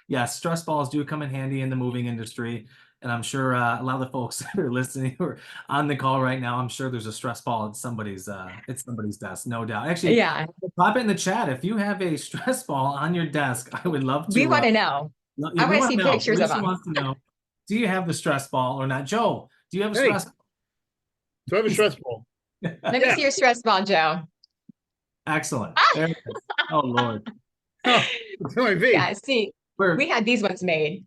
yeah, stress balls do come in handy in the moving industry. And I'm sure a lot of the folks that are listening or on the call right now, I'm sure there's a stress ball at somebody's desk, no doubt. Actually, Yeah, pop it in the chat. If you have a stress ball on your desk, I would love we to want to know. yeah, I we want to want see to know. pictures of Felicia them. wants to know, do you have the stress ball or not? Joe, do you have a Hey, stress so I have a stress ball. Let me Yeah. see your stress ball, Joe. Excellent. Ah! There it is. Oh Lord. Oh, it's my vape. Yeah, see, we We're had these ones made.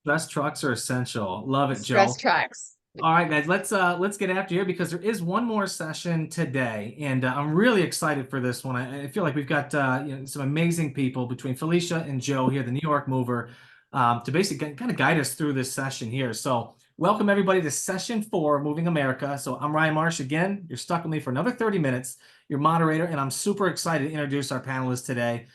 stress trucks are essential. Love it, Stress Joe. trucks. All right, guys, let's get after here because there is one more session today, and I'm really excited for this one. I feel like we've got some amazing people between Felicia and Joe here, the New York Mover, to basically kind of guide us through this session here. So, welcome everybody to session 4, Moving America. So, I'm Ryan Marsh again. You're stuck with me for another 30 minutes. Your moderator, and I'm super excited to introduce our panelists today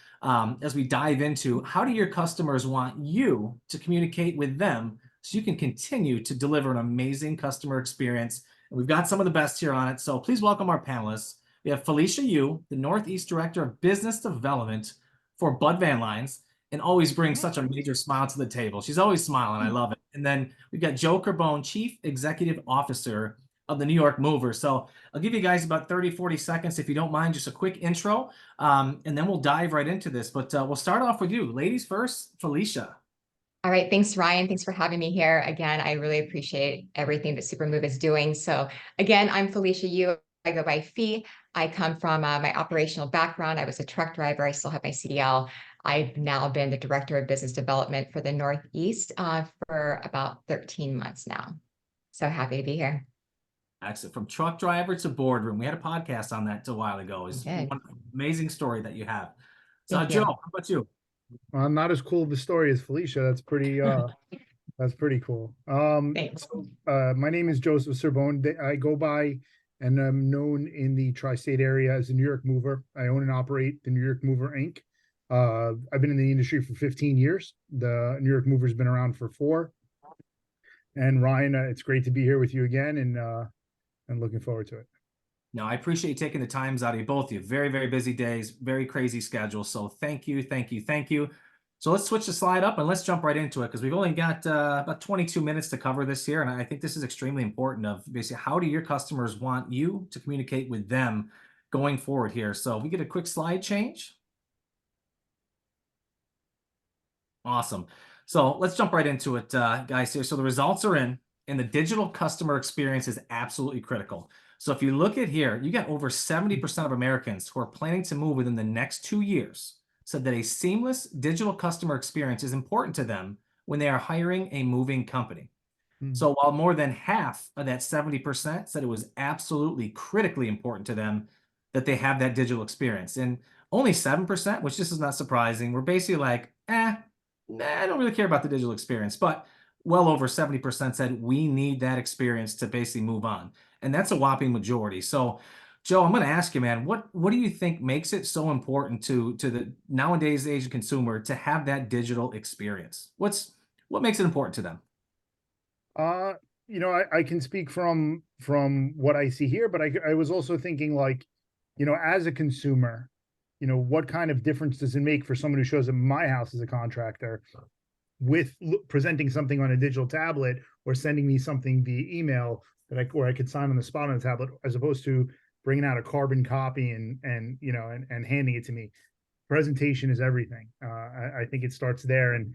as we dive into how do your customers want you to communicate with them so you can continue to deliver an amazing customer experience. And we've got some of the best here on it. So please welcome our panelists. We have Felicia Yu, the Northeast Director of Business Development for Bud Vanlines, and always brings such a major smile to the table. She's always smiling. I love it. And then we've got Joe Cerbone, Chief Executive Officer of the New York Mover. So I'll give you guys about 30, 40 seconds, if you don't mind, just a quick intro, and then we'll dive right into this. But we'll start off with you. Ladies first, Felicia. All right, thanks, Ryan. Thanks for having me here. Again, I really appreciate everything that Supermove is doing. So again, I'm Felicia Yu. I go by Fee. I come from my operational background. I was a truck driver. I still have my CDL. I've now been the Director of Business Development for the Northeast for about 13 months now. So happy to be here. Excellent. From truck driver to boardroom. We had a podcast on that a while ago. It's one amazing story that you have. So, Joe, how about you? Not as cool of a story as Felicia. That's pretty cool. Thanks. My name is Joseph Cerbone. I go by and I'm known in the tri-state area as a New York Mover. I own and operate the New York Mover Inc. I've been in the industry for 15 years. The New York Mover's been around for 4. And Ryan, it's great to be here with you again, and looking forward to it. No, I appreciate you taking the times out of you, both of you. Very, very busy days, very crazy schedule. So thank you, thank you, thank you. So let's switch the slide up and let's jump right into it because we've only got about 22 minutes to cover this here. And I think this is extremely important of basically how do your customers want you to communicate with them going forward here. So we get a quick slide change. Awesome. So let's jump right into it, guys here. So the results are in, and the digital customer experience is absolutely critical. So if you look at here, you got over 70% of Americans who are planning to move within the next 2 years said that a seamless digital customer experience is important to them when they are hiring a moving company. So while more than half of that 70% said it was absolutely critically important to them that they have that digital experience, and only 7%, which this is not surprising, were basically like, nah, I don't really care about the digital experience, but well over 70% said we need that experience to basically move on. And that's a whopping majority. So, Joe, I'm going to ask you, man, what do you think makes it so important to the nowadays Asian consumer to have that digital experience? What makes it important to them? I can speak from what I see here, but I was also thinking like, as a consumer, what kind of difference does it make for someone who shows up at my house as a contractor with presenting something on a digital tablet or sending me something via email where I could sign on the spot on the tablet, as opposed to bringing out a carbon copy and handing it to me. Presentation is everything. I think it starts there, and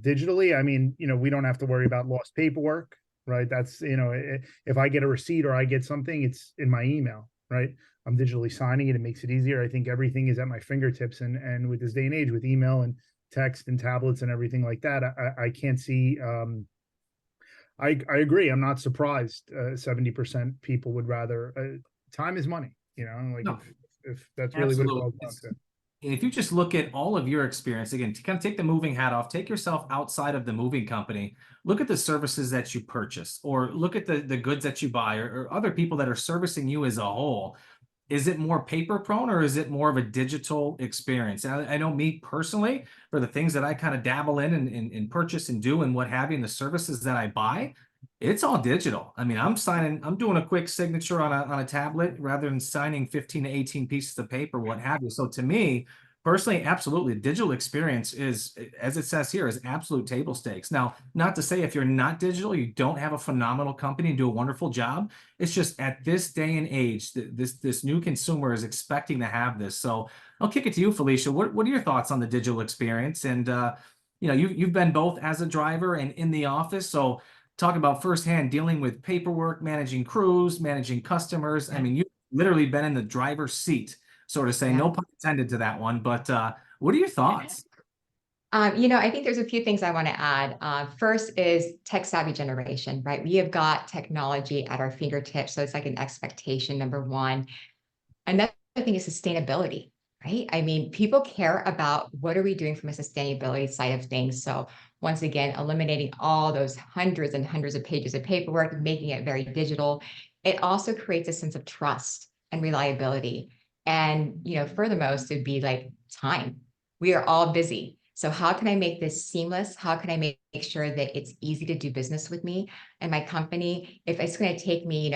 digitally, I mean, we don't have to worry about lost paperwork, right? That's, if I get a receipt or I get something, it's in my email, right? I'm digitally signing it. It makes it easier. I think everything is at my fingertips, and with this day and age, with email and text and tablets and everything like that, I can't see. I agree. I'm not surprised. 70% people would rather. Time is money. Like No, if that's really what it boils down to. If you just look at all of your experience, again, to kind of take the moving hat off, take yourself outside of the moving company, look at the services that you purchase, or look at the goods that you buy, or other people that are servicing you as a whole. Is it more paper prone or is it more of a digital experience? I know me personally, for the things that I kind of dabble in and purchase and do and what have you, and the services that I buy, it's all digital. I mean, I'm doing a quick signature on a tablet rather than signing 15 to 18 pieces of paper, what have you. So to me, Personally, absolutely. Digital experience is, as it says here, is absolute table stakes. Now, not to say if you're not digital, you don't have a phenomenal company and do a wonderful job. It's just at this day and age, this new consumer is expecting to have this. So I'll kick it to you, Felicia. What are your thoughts on the digital experience? And you've been both as a driver and in the office. So talk about firsthand dealing with paperwork, managing crews, managing customers. I mean, you've literally been in the driver's seat, sort of say, no pun intended to that one, but what are your thoughts? I think there's a few things I want to add. First is tech savvy generation, right? We have got technology at our fingertips. So it's like an expectation, number one. Another thing is sustainability, right? I mean, people care about what are we doing from a sustainability side of things. So once again, eliminating all those hundreds and hundreds of pages of paperwork, making it very digital. It also creates a sense of trust and reliability. And, furthermost, it'd be like time. We are all busy. So how can I make this seamless? How can I make sure that it's easy to do business with me and my company? If it's going to take me,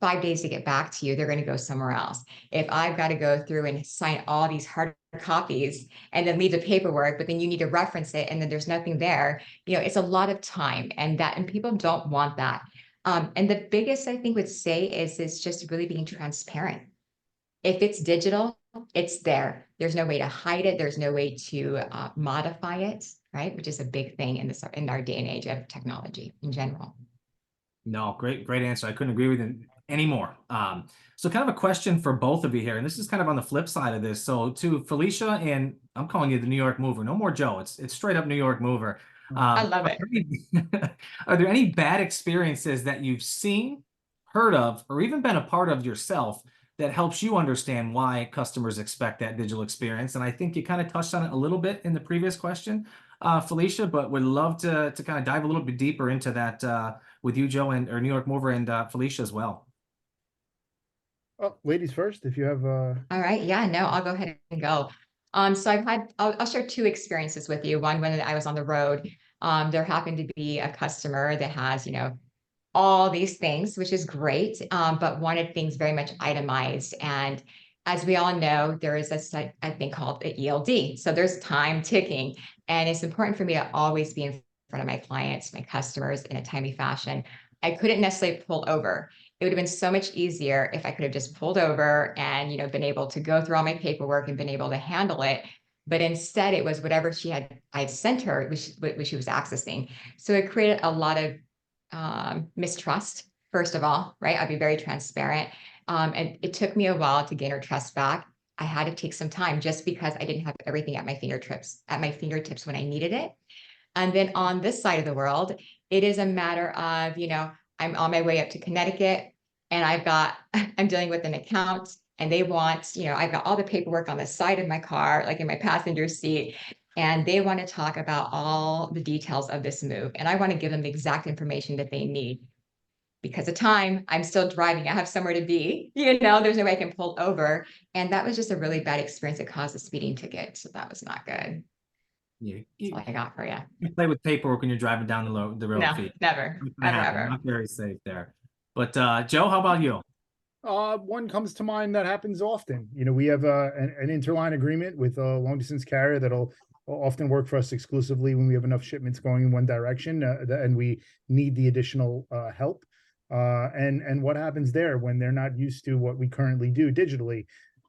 5 days to get back to you, they're going to go somewhere else. If I've got to go through and sign all these hard copies and then leave the paperwork, but then you need to reference it and then there's nothing there, it's a lot of time, and people don't want that. And the biggest I think would say is just really being transparent. If it's digital, it's there. There's no way to hide it. There's no way to modify it, right? Which is a big thing in our day and age of technology in general. No, great answer. I couldn't agree with it anymore. So kind of a question for both of you here, and this is kind of on the flip side of this. So to Felicia, and I'm calling you the New York Mover. No more Joe. It's straight up New York Mover. I love it. Are there any bad experiences that you've seen, heard of, or even been a part of yourself that helps you understand why customers expect that digital experience? And I think you kind of touched on it a little bit in the previous question, Felicia, but would love to kind of dive a little bit deeper into that with you, Joe, or New York Mover, and Felicia as well. Oh, ladies first, if you have All right. Yeah, no, I'll go ahead and go. So I'll share two experiences with you. One, when I was on the road, there happened to be a customer that has, all these things, which is great, but wanted things very much itemized. And as we all know, there is a thing called the ELD. So there's time ticking. And it's important for me to always be in front of my clients, my customers in a timely fashion. I couldn't necessarily pull over. It would have been so much easier if I could have just pulled over and, been able to go through all my paperwork and been able to handle it. But instead, it was whatever I'd sent her, which she was accessing. So it created a lot of mistrust, first of all, right? I'd be very transparent. And it took me a while to gain her trust back. I had to take some time just because I didn't have everything at my fingertips when I needed it. And then on this side of the world, it is a matter of, I'm on my way up to Connecticut and I'm dealing with an account and they want, I've got all the paperwork on the side of my car, like in my passenger seat. And they want to talk about all the details of this move. And I want to give them the exact information that they need. Because of time, I'm still driving. I have somewhere to be. There's no way I can pull over. And that was just a really bad experience. It caused a speeding ticket. So that was not good. Yeah, That's all I got for you. You play with paperwork when you're driving down the road. No, never, ever. Not very safe there. But Joe, how about you? one comes to mind that happens often. We have an interline agreement with a long distance carrier that'll often work for us exclusively when we have enough shipments going in one direction and we need the additional help. And what happens there when they're not used to what we currently do digitally?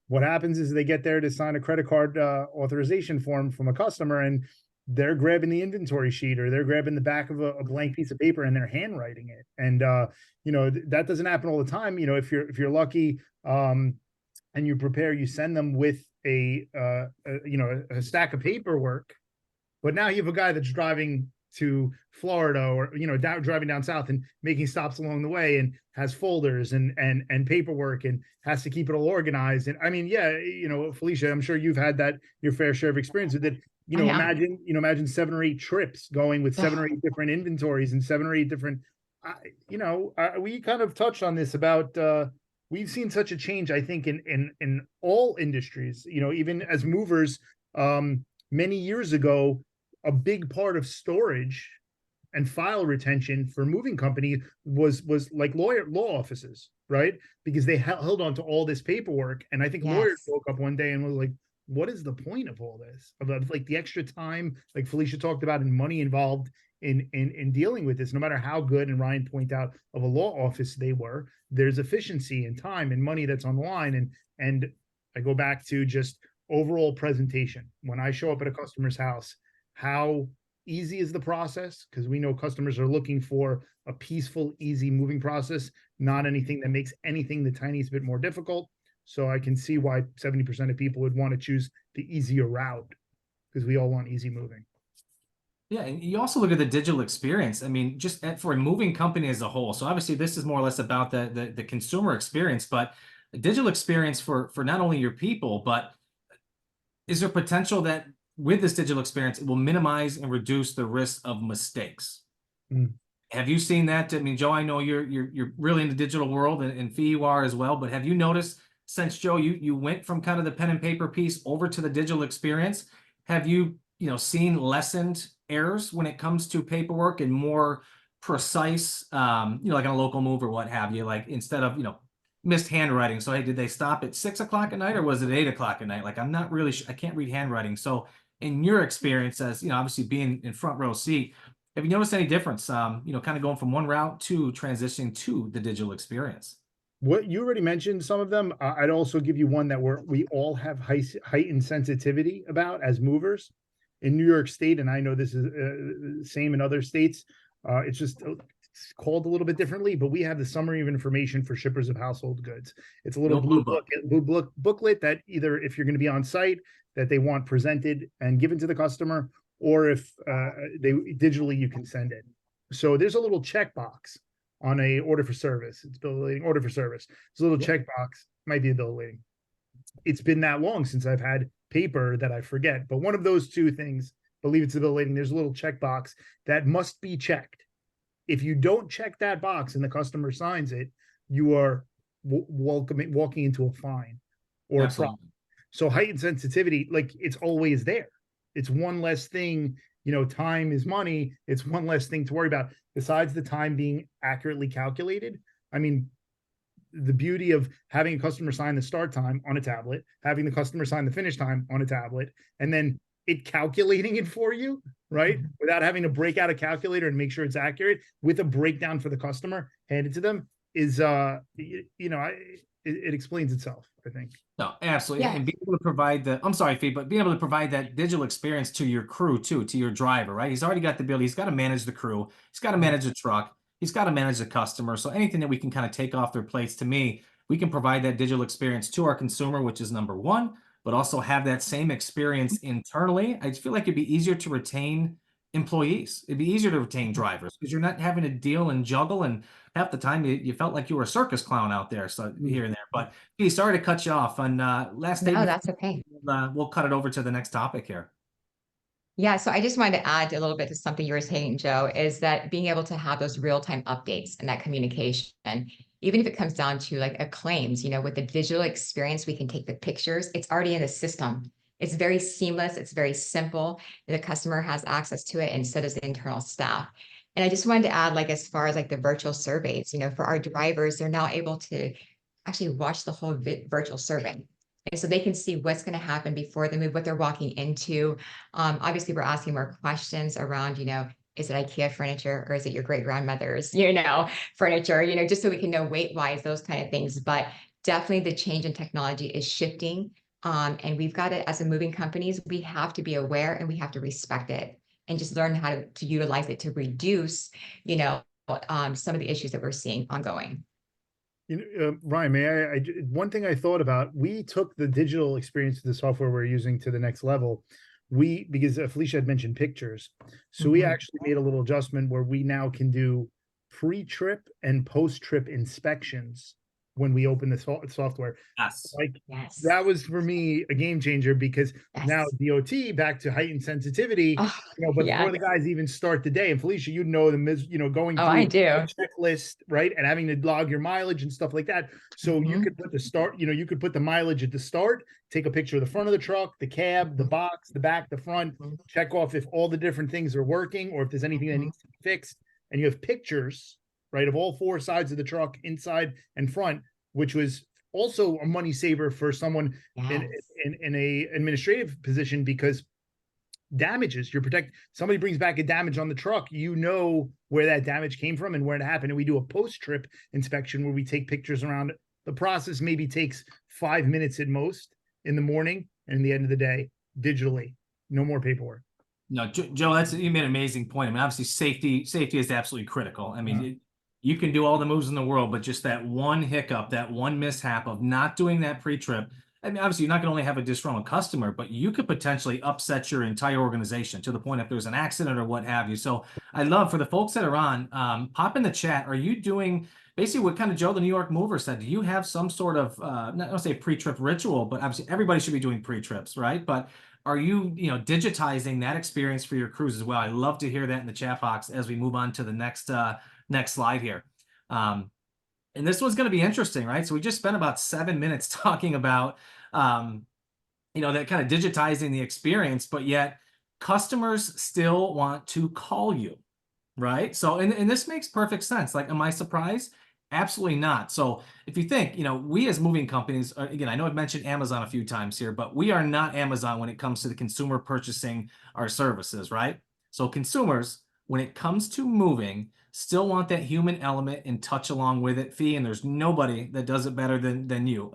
What happens is they get there to sign a credit card authorization form from a customer, and they're grabbing the inventory sheet or they're grabbing the back of a blank piece of paper and they're handwriting it. And that doesn't happen all the time. If you're lucky and you prepare, you send them with a stack of paperwork. But now you have a guy that's driving to Florida or driving down south and making stops along the way and has folders and paperwork and has to keep it all organized. And I mean, Felicia, I'm sure you've had your fair share of experience with it. Imagine 7 or 8 trips going with 7 or 8 different inventories and 7 or 8 different, we kind of touched on this about, we've seen such a change, I think, in all industries, even as movers, many years ago, a big part of storage and file retention for moving company was like law offices, right? Because they held on to all this paperwork. And I think lawyers woke up one day and was like, what is the point of all this? Of like the extra time, like Felicia talked about, and money involved in dealing with this, no matter how good, and Ryan point out, of a law office they were, there's efficiency and time and money that's on the line. And I go back to just overall presentation. When I show up at a customer's house, how easy is the process? Because we know customers are looking for a peaceful, easy moving process, not anything that makes anything the tiniest bit more difficult. So I can see why 70% of people would want to choose the easier route, because we all want easy moving. Yeah, and you also look at the digital experience. I mean, just for a moving company as a whole. So obviously, this is more or less about the consumer experience, but the digital experience for not only your people, but is there potential that with this digital experience, it will minimize and reduce the risk of mistakes? Mm. Have you seen that? I mean, Joe, I know you're really in the digital world, and Fee, you are as well. But have you noticed, since Joe, you went from kind of the pen and paper piece over to the digital experience? Have you seen lessened errors when it comes to paperwork and more precise, like on a local move or what have you? Like instead of missed handwriting. So hey, did they stop at 6 o'clock at night or was it 8 o'clock at night? Like I'm not really I can't read handwriting. So in your experience, as obviously being in front row seat, have you noticed any difference, kind of going from one route to transitioning to the digital experience? What you already mentioned, some of them. I'd also give you one that we all have heightened sensitivity about as movers in New York State, and I know this is same in other states. It's just it's called a little bit differently, but we have the summary of information for shippers of household goods. It's a little Blue book. booklet that either, if you're going to be on site, that they want presented and given to the customer, or if they digitally, you can send it. So there's a little checkbox on a order for service. It's bill of lading, order for service. There's a little checkbox, might be a bill of lading. It's been that long since I've had paper that I forget, but one of those two things, believe it's the bill of lading, there's a little checkbox that must be checked. If you don't check that box and the customer signs it, you are walking into a fine or a problem. So heightened sensitivity, like it's always there. It's one less thing, time is money. It's one less thing to worry about besides the time being accurately calculated. I mean, the beauty of having a customer sign the start time on a tablet, having the customer sign the finish time on a tablet, and then it calculating it for you, right? Without having to break out a calculator and make sure it's accurate with a breakdown for the customer handed to them is, it explains itself, I think. No, absolutely. Yeah. And being able to provide I'm sorry, Fee, but being able to provide that digital experience to your crew too, to your driver, right? He's already got the ability. He's got to manage the crew. He's got to manage the truck. He's got to manage the customer. So anything that we can kind of take off their plates, to me, we can provide that digital experience to our consumer, which is number one, but also have that same experience internally. I just feel like it'd be easier to retain employees. It'd be easier to retain drivers because you're not having to deal and juggle, and half the time you felt like you were a circus clown out there, so here and there. But Fee, sorry to cut you off. And last No, statement, that's okay. we'll cut it over to the next topic here. Yeah, so I just wanted to add a little bit to something you were saying, Joe, is that being able to have those real-time updates and that communication, even if it comes down to like a claims, with the digital experience, we can take the pictures. It's already in the system. It's very seamless. It's very simple. The customer has access to it, and so does the internal staff. And I just wanted to add, like, as far as like the virtual surveys, for our drivers, they're now able to actually watch the whole virtual survey. And so they can see what's going to happen before they move, what they're walking into. Obviously, we're asking more questions around, is it IKEA furniture or is it your great grandmother's, furniture, just so we can know weight-wise, those kind of things. But definitely the change in technology is shifting. And we've got to, as a moving companies, we have to be aware and we have to respect it and just learn how to utilize it to reduce, some of the issues that we're seeing ongoing. Ryan, may I one thing I thought about, we took the digital experience of the software we're using to the next level. Because Felicia had mentioned pictures. So we actually made a little adjustment where we now can do pre-trip and post-trip inspections when we open the software. Yes. Yes. That was for me a game changer because now DOT back to heightened sensitivity, but before the guys even start the day, and Felicia, going through I do. a checklist, right? And having to log your mileage and stuff like that. So you could put the start, you could put the mileage at the start, take a picture of the front of the truck, the cab, the box, the back, the front, check off if all the different things are working or if there's anything that needs to be fixed. And you have pictures, right, of all four sides of the truck, inside and front, which was also a money saver for someone in, Yes. in a administrative position, because damages, you're protect, somebody brings back a damage on the truck, you know where that damage came from and where it happened. And we do a post-trip inspection where we take pictures around it. The process maybe takes 5 minutes at most in the morning, and in the end of the day, digitally, no more paperwork. No, Joe, you made an amazing point. I mean, obviously, safety is absolutely critical. I mean, you can do all the moves in the world, but just that one hiccup, that one mishap of not doing that pre-trip. I mean, obviously, you're not going to only have a disgruntled customer, but you could potentially upset your entire organization to the point if there's an accident or what have you. So, I love for the folks that are on, pop in the chat. Are you doing basically what kind of Joe, the New York mover, said? Do you have some sort of not to say pre-trip ritual, but obviously everybody should be doing pre-trips, right? But are you, digitizing that experience for your crews as well? I love to hear that in the chat box as we move on to the next slide here. And this one's going to be interesting, right? So we just spent about 7 minutes talking about, that kind of digitizing the experience, but yet customers still want to call you, right? So, and this makes perfect sense. Like, am I surprised? Absolutely not. So if you think, we as moving companies, again, I know I've mentioned Amazon a few times here, but we are not Amazon when it comes to the consumer purchasing our services, right? So consumers, when it comes to moving, still want that human element and touch along with it, Fee, and there's nobody that does it better than you.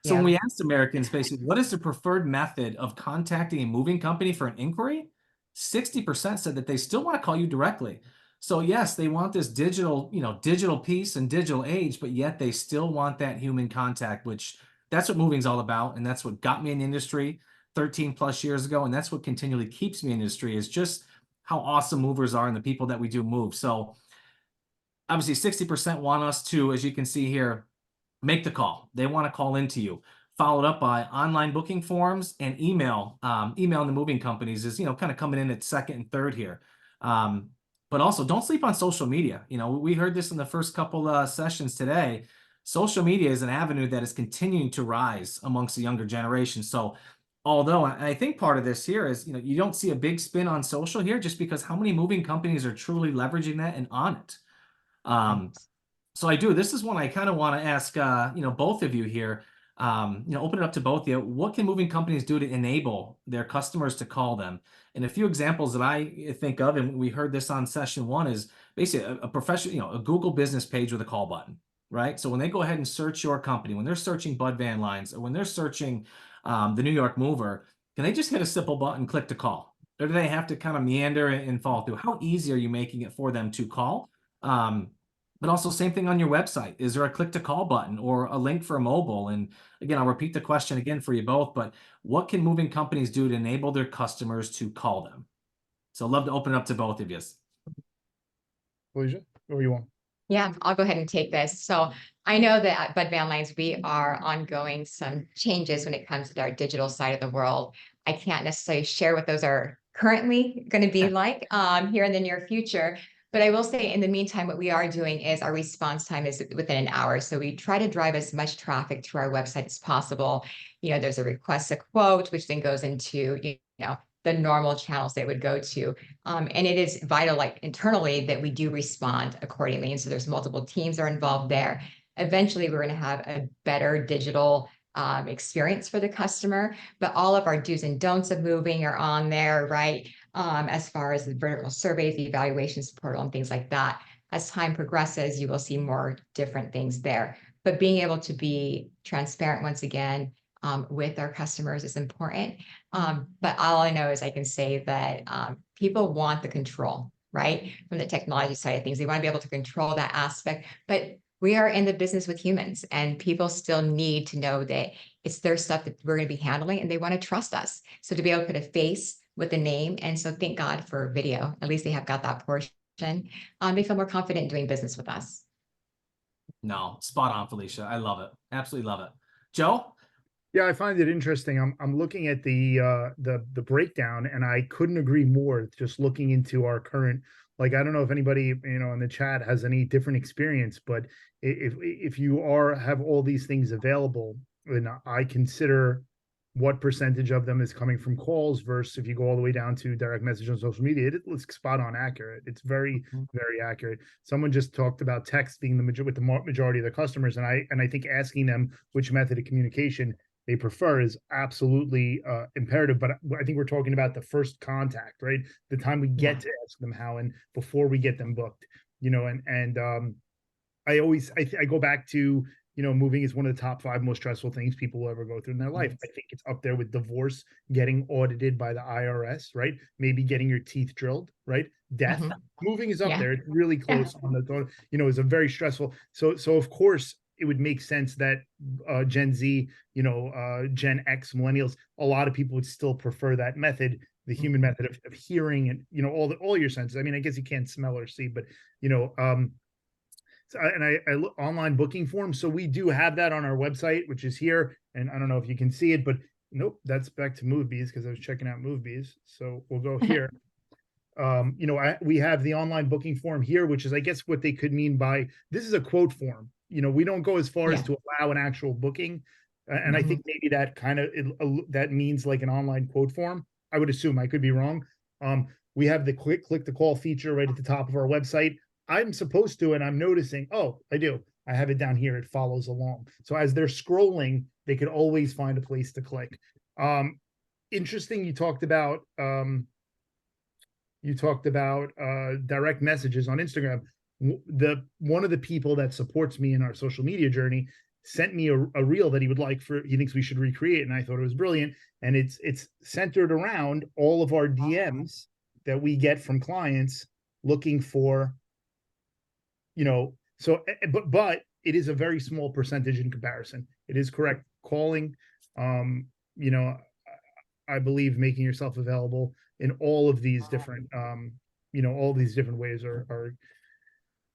So when Yeah. we asked Americans basically, what is the preferred method of contacting a moving company for an inquiry? 60% said that they still want to call you directly. So yes, they want this digital piece and digital age, but yet they still want that human contact, which that's what moving's all about. And that's what got me in the industry 13 plus years ago. And that's what continually keeps me in the industry, is just how awesome movers are and the people that we do move. So obviously 60% want us to, as you can see here, make the call. They want to call into you, followed up by online booking forms and email. Email in the moving companies is, kind of coming in at second and third here. But also don't sleep on social media. We heard this in the first couple sessions today. Social media is an avenue that is continuing to rise amongst the younger generation. So although I think part of this here is, you don't see a big spin on social here just because how many moving companies are truly leveraging that and on it. So I do. This is one I kind of want to ask, both of you here. Open it up to both of you. What can moving companies do to enable their customers to call them? And a few examples that I think of, and we heard this on session one, is basically a professional, a Google business page with a call button, right? So when they go ahead and search your company, when they're searching Bud Vanlines, or when they're searching the New York Mover, can they just hit a simple button, click to call? Or do they have to kind of meander and follow through? How easy are you making it for them to call? But also same thing on your website. Is there a click to call button or a link for mobile? And again, I'll repeat the question again for you both, but what can moving companies do to enable their customers to call them? So I'd love to open it up to both of you. Felicia, or you want? Yeah, I'll go ahead and take this. So I know that at Bud Vanlines, we are ongoing some changes when it comes to our digital side of the world. I can't necessarily share what those are currently going to be like here in the near future. But I will say in the meantime, what we are doing is our response time is within an hour. So we try to drive as much traffic to our website as possible. There's a request a quote, which then goes into, the normal channels they would go to. And it is vital, like internally, that we do respond accordingly. And so there's multiple teams are involved there. Eventually, we're going to have a better digital experience for the customer, but all of our do's and don'ts of moving are on there, right? As far as the vertical surveys, the evaluations portal, and things like that. As time progresses, you will see more different things there. But being able to be transparent once again with our customers is important. But all I know is I can say that people want the control, right? From the technology side of things, they want to be able to control that aspect. But we are in the business with humans, and people still need to know that it's their stuff that we're going to be handling, and they want to trust us. So to be able to put a face with a name, and so thank God for video. At least they have got that portion. They feel more confident in doing business with us. No, spot on, Felicia. I love it. Absolutely love it. Joe? Yeah, I find it interesting. I'm looking at the breakdown, and I couldn't agree more. Just looking into our current, like, I don't know if anybody in the chat has any different experience, but if you have all these things available, and I consider what percentage of them is coming from calls versus if you go all the way down to direct message on social media, it's spot on accurate. It's very, very accurate. Someone just talked about text being with the majority of the customers. And I think asking them which method of communication they prefer is absolutely imperative. But I think we're talking about the first contact, right? The time we get to ask them how, and before we get them booked, I go back to, moving is one of the top 5 most stressful things people will ever go through in their life. I think it's up there with divorce, getting audited by the IRS, right? Maybe getting your teeth drilled, right? Death. Moving is up there. It's really close on the, it's a very stressful. So of course it would make sense that Gen Z, Gen X, millennials, a lot of people would still prefer that method, the human method of hearing and, all your senses. I mean, I guess you can't smell or see, but, I look online booking form. So we do have that on our website, which is here. And I don't know if you can see it, but nope, that's back to MoveBees because I was checking out MoveBees. So we'll go here. We have the online booking form here, which is, I guess, what they could mean by this is a quote form. We don't go as far as to allow an actual booking. And I think maybe that that means like an online quote form. I would assume, I could be wrong. We have the click to call feature right at the top of our website. I'm supposed to, and I'm noticing, oh, I do. I have it down here. It follows along. So as they're scrolling, they could always find a place to click. Interesting. You talked about direct messages on Instagram. One of the people that supports me in our social media journey sent me a reel that he thinks we should recreate. And I thought it was brilliant. And it's centered around all of our DMs that we get from clients looking for, but it is a very small percentage in comparison. It is correct. Calling, I believe making yourself available in all of these different, all these different ways are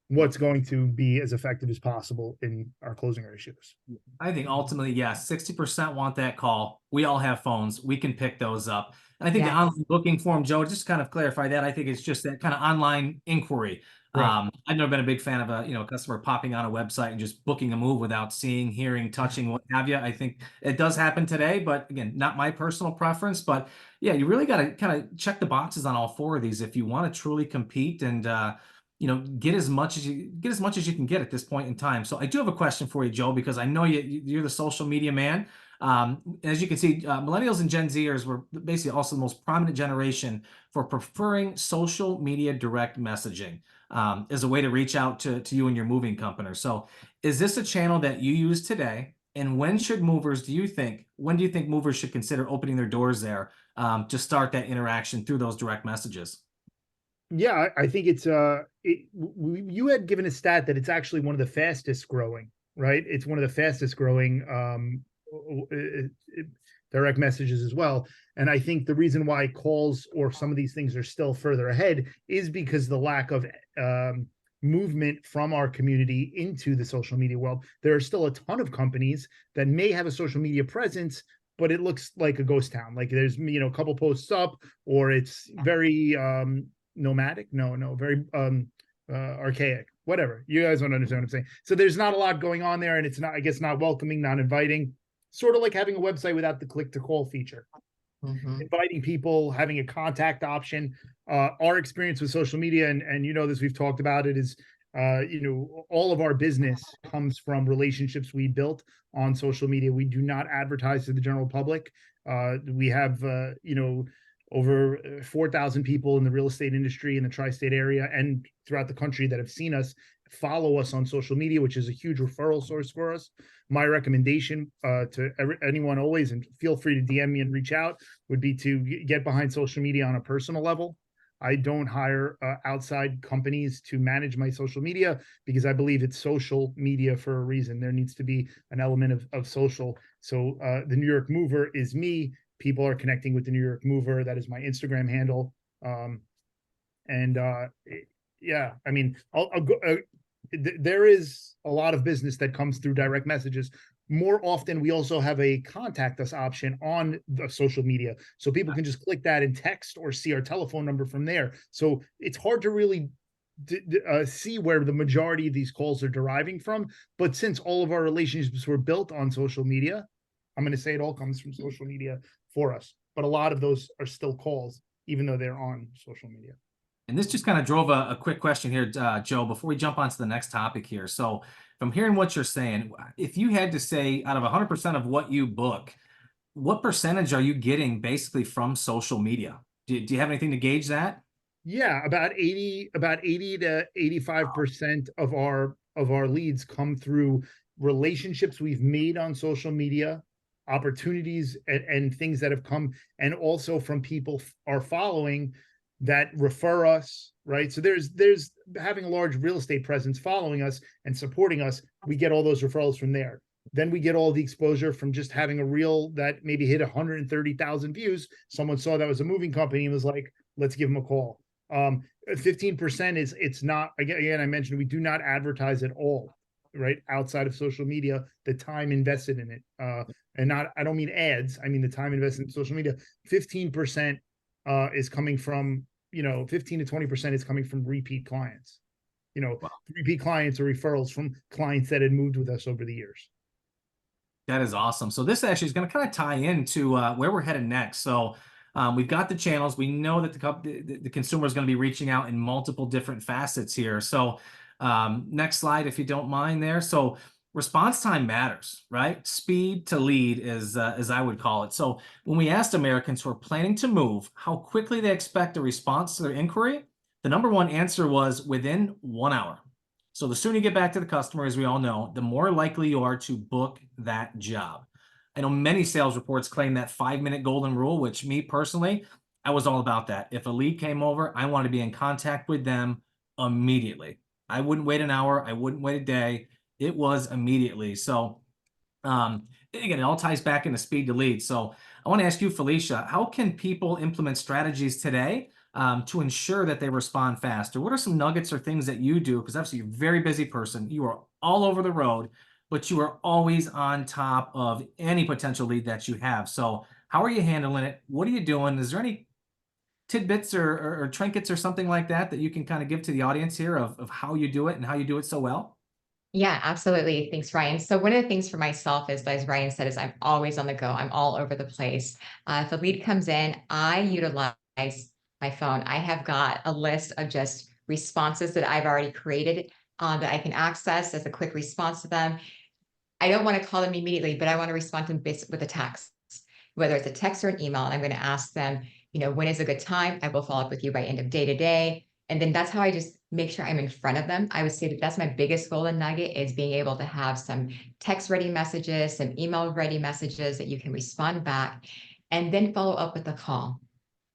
what's going to be as effective as possible in our closing ratios. I think ultimately, yes, 60% want that call. We all have phones. We can pick those up. And I think the online booking form, Joe, just to kind of clarify that, I think it's just that kind of online inquiry. Right. I've never been a big fan of a customer popping on a website and just booking a move without seeing, hearing, touching, what have you. I think it does happen today, but again, not my personal preference. But yeah, you really got to kind of check the boxes on all 4 of these if you want to truly compete and get as much as you can get at this point in time. So I do have a question for you, Joe, because I know you're the social media man. As you can see, millennials and Gen Zers were basically also the most prominent generation for preferring social media direct messaging as a way to reach out to you and your moving company. So is this a channel that you use today? And when do you think movers should consider opening their doors there to start that interaction through those direct messages? Yeah, I think it's you had given a stat that it's actually one of the fastest growing, right? It's one of the fastest growing direct messages as well. And I think the reason why calls or some of these things are still further ahead is because the lack of movement from our community into the social media world. There are still a ton of companies that may have a social media presence, but it looks like a ghost town. Like there's, a couple posts up, or it's very nomadic. Very archaic, whatever. You guys don't understand what I'm saying. So there's not a lot going on there, and it's not, I guess, not welcoming, not inviting, sort of like having a website without the click to call feature. Inviting people, having a contact option. Our experience with social media, and this, we've talked about it, is all of our business comes from relationships we built on social media. We do not advertise to the general public. We have over 4,000 people in the real estate industry in the tri-state area and throughout the country that have seen us, follow us on social media, which is a huge referral source for us. My recommendation to anyone always, and feel free to DM me and reach out, would be to get behind social media on a personal level. I don't hire outside companies to manage my social media because I believe it's social media for a reason. There needs to be an element of social. So the New York Mover is me. People are connecting with the New York Mover. That is my Instagram handle. Yeah, I mean, I'll go, there is a lot of business that comes through direct messages. More often, we also have a contact us option on the social media. So people can just click that and text or see our telephone number from there. So it's hard to really see where the majority of these calls are deriving from. But since all of our relationships were built on social media, I'm going to say it all comes from social media for us, but a lot of those are still calls, even though they're on social media. And this just kind of drove a quick question here, Joe, before we jump on to the next topic here. So from hearing what you're saying, if you had to say out of 100% of what you book, what percentage are you getting basically from social media? Do you have anything to gauge that? Yeah, about 80 to 85% of our leads come through relationships we've made on social media, opportunities and things that have come, and also from people are following that refer us, right? So there's having a large real estate presence following us and supporting us. We get all those referrals from there. Then we get all the exposure from just having a reel that maybe hit 130,000 views. Someone saw that was a moving company and was like, let's give them a call. 15% is, it's not, again, I mentioned, we do not advertise at all, right? Outside of social media, the time invested in it, and not, I don't mean ads, I mean the time invested in social media. 15% is coming from, 15 to 20% is coming from repeat clients, Wow. repeat clients or referrals from clients that had moved with us over the years. That is awesome. So this actually is going to kind of tie into where we're headed next. So we've got the channels. We know that the consumer is going to be reaching out in multiple different facets here. So next slide, if you don't mind there. So response time matters, right? Speed to lead is, as I would call it. So when we asked Americans who are planning to move how quickly they expect a response to their inquiry, the number one answer was within 1 hour. So the sooner you get back to the customer, as we all know, the more likely you are to book that job. I know many sales reports claim that 5-minute golden rule, which me personally, I was all about that. If a lead came over, I wanted to be in contact with them immediately. I wouldn't wait an hour. I wouldn't wait a day. It was immediately. So again, it all ties back into speed to lead. So I want to ask you, Felicia, how can people implement strategies today to ensure that they respond fast? Or what are some nuggets or things that you do? Because obviously you're a very busy person. You are all over the road, but you are always on top of any potential lead that you have. So how are you handling it? What are you doing? Is there any tidbits or trinkets or something like that that you can kind of give to the audience here of how you do it and how you do it so well? Yeah, absolutely. Thanks, Ryan. So one of the things for myself is, as Ryan said, is I'm always on the go. I'm all over the place. If a lead comes in, I utilize my phone. I have got a list of just responses that I've already created that I can access as a quick response to them. I don't want to call them immediately, but I want to respond to them with a text, whether it's a text or an email. And I'm going to ask them, when is a good time? I will follow up with you by end of day today. And then that's how I just make sure I'm in front of them. I would say that that's my biggest golden nugget, is being able to have some text ready messages, some email ready messages that you can respond back, and then follow up with a call.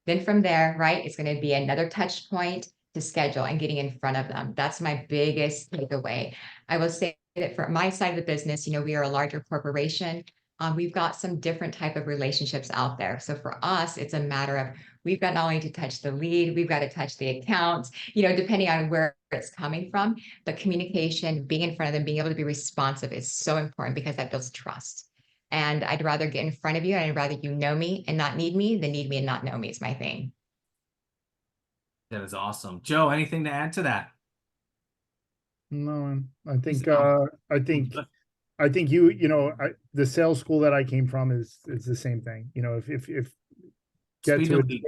Then from there, right, it's going to be another touch point to schedule and getting in front of them. That's my biggest takeaway. I will say that for my side of the business, we are a larger corporation. We've got some different type of relationships out there. So for us, it's a matter of, we've got not only to touch the lead, we've got to touch the accounts, depending on where it's coming from. But communication, being in front of them, being able to be responsive is so important, because that builds trust. And I'd rather get in front of you, and I'd rather you know me and not need me than need me and not know me is my thing. That is awesome. Joe, anything to add to that? No, I think the sales school that I came from is the same thing. If get Speed to to it lead.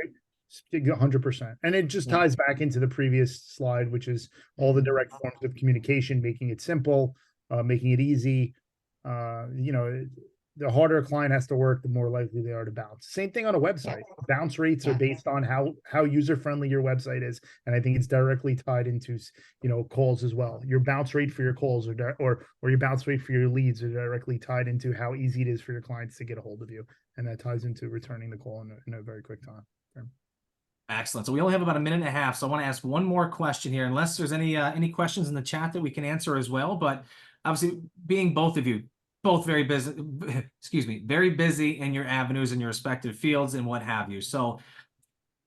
100%. And it just Yeah. ties back into the previous slide, which is all the direct forms of communication, making it simple, making it easy. The harder a client has to work, the more likely they are to bounce. Same thing on a website. Bounce rates are based on how user-friendly your website is. And I think it's directly tied into, calls as well. Your bounce rate for your calls or your bounce rate for your leads are directly tied into how easy it is for your clients to get a hold of you. And that ties into returning the call in a very quick time. Excellent. So we only have about a minute and a half. So I want to ask one more question here, unless there's any questions in the chat that we can answer as well. But obviously, being both of you, both very busy, very busy in your avenues and your respective fields and what have you. So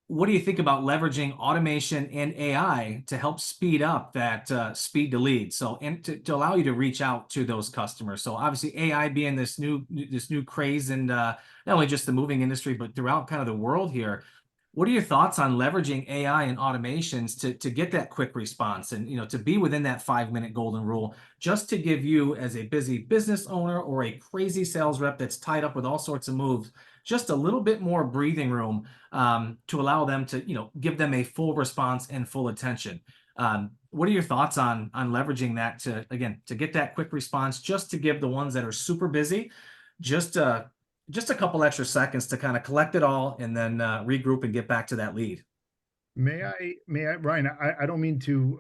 what do you think about leveraging automation and AI to help speed up that speed to lead? So, and to allow you to reach out to those customers. So obviously AI being this new craze, and not only just the moving industry, but throughout kind of the world here. What are your thoughts on leveraging AI and automations to get that quick response and, to be within that 5-minute golden rule, just to give you, as a busy business owner or a crazy sales rep that's tied up with all sorts of moves, just a little bit more breathing room, to allow them to, give them a full response and full attention. What are your thoughts on leveraging that to get that quick response, just to give the ones that are super busy just a couple extra seconds to kind of collect it all and then regroup and get back to that lead? Ryan, I don't mean to,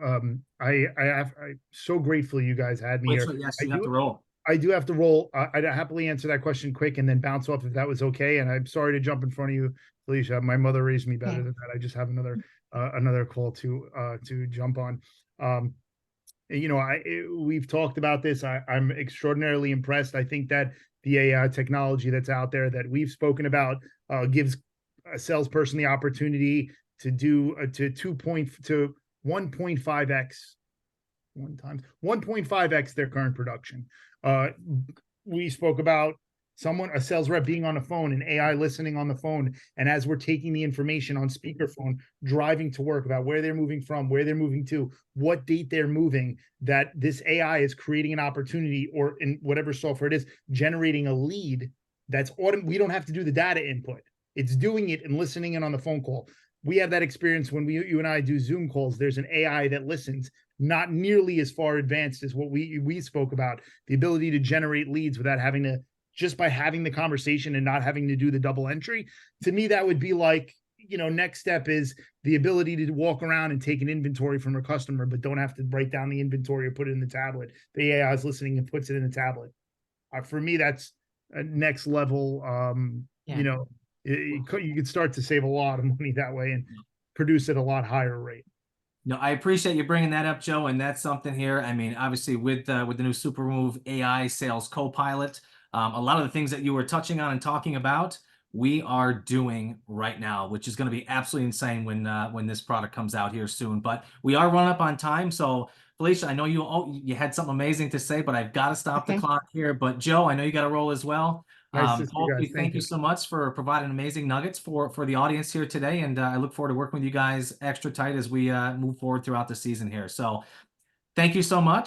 I'm so grateful you guys had me Wait, here. so yes, I you have do, to roll. I do have to roll. I'd happily answer that question quick and then bounce off if that was okay. And I'm sorry to jump in front of you, Felicia. My mother raised me better than that. I just have another call to jump on. We've talked about this. I'm extraordinarily impressed. I think that the AI technology that's out there that we've spoken about gives a salesperson the opportunity to do to 1.5x 1.5x their current production. We spoke about a sales rep being on the phone and AI listening on the phone. And as we're taking the information on speakerphone, driving to work about where they're moving from, where they're moving to, what date they're moving, that this AI is creating an opportunity, or in whatever software it is, generating a lead that's we don't have to do the data input. It's doing it and listening in on the phone call. We have that experience when you and I do Zoom calls. There's an AI that listens, not nearly as far advanced as what we spoke about, the ability to generate leads without having to, just by having the conversation and not having to do the double entry. To me, that would be like, next step is the ability to walk around and take an inventory from a customer, but don't have to write down the inventory or put it in the tablet. The AI is listening and puts it in the tablet. For me, that's a next level. You could start to save a lot of money that way and produce at a lot higher rate. No, I appreciate you bringing that up, Joe. And that's something here. I mean, obviously with the new Supermove AI Sales Copilot, a lot of the things that you were touching on and talking about, we are doing right now, which is going to be absolutely insane when this product comes out here soon. But we are running up on time, so Felicia, I know you had something amazing to say, but I've got to stop the clock here. But Joe, I know you got to roll as well. Nice to see you guys. Thank you so much for providing amazing nuggets for the audience here today, and I look forward to working with you guys extra tight as we move forward throughout the season here. So thank you so much.